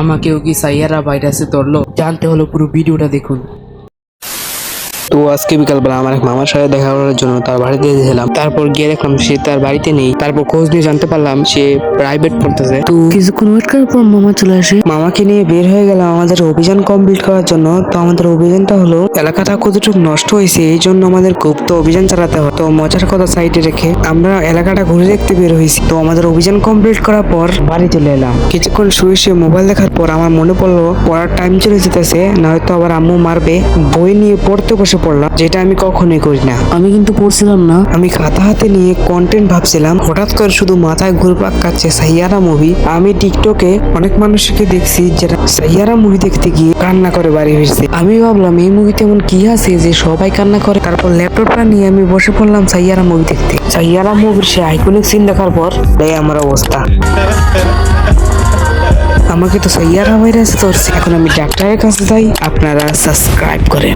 আমাকেও কি সাইয়ারা ভাইরাসে ধরলো? জানতে হলো পুরো ভিডিওটা দেখুন। তো আজকে বিকালবেলা আমার এক মামার সাথে দেখা করার জন্য তার বাড়িতে গেছিলাম। তারপর গিয়ে দেখলাম সে তার বাড়িতে নেই। তারপর খোঁজ নিয়ে জানতে পারলাম সে প্রাইভেট পড়তেছে। তো কিছুক্ষণ ওয়েট করার পর মামা চলে আসে। মামাকে নিয়ে বের হয়ে গেলাম আমাদের অভিযান কমপ্লিট করার জন্য। তো আমাদের অভিযানটা হলো এলাকাটা কতটুকু নষ্ট হয়েছে এই জন্য আমাদের গুপ্ত অভিযান চালাতে হয়। তো মজার কথা সাইডে রেখে আমরা এলাকাটা ঘুরে দেখতে বের হয়েছি। তো আমাদের অভিযান কমপ্লিট করার পর বাড়ি চলে এলাম। কিছুক্ষণ শুয়ে শুয়ে মোবাইল দেখার পর আমার মনে পড়লো পড়ার টাইম চলে যেতেছে, নয়তো আবার আম্মু মারবে। বই নিয়ে পড়তে বসে পড়লাম, যেটা আমি কখনোই করি না। আমি কিন্তু পড়ছিলাম না। আমি খাতা হাতে নিয়ে কন্টেন্ট ভাবছিলাম, হঠাৎ করে শুধু মাথায় ঘুরপাক খাচ্ছে সাইয়ারা মুভি। আমি টিকটকে অনেক মানুষকে দেখছি যারা সাইয়ারা মুভি দেখতে গিয়ে কান্না করে বাড়ি হয়েছে। আমি ভাবলাম এই মুভিতে এমন কি আছে যে সবাই কান্না করে। তারপর ল্যাপটপটা নিয়ে আমি বসে পড়লাম সাইয়ারা মুভি দেখতে। সাইয়ারা মুভির সে আইকনিক সিন দেখার পর এই আমার অবস্থা। আমাকে তো সাইয়ারা ভাইরাস ধরছে। এখন আমি ডাক্তারের কাছে যাই, আপনারা সাবস্ক্রাইব করেন।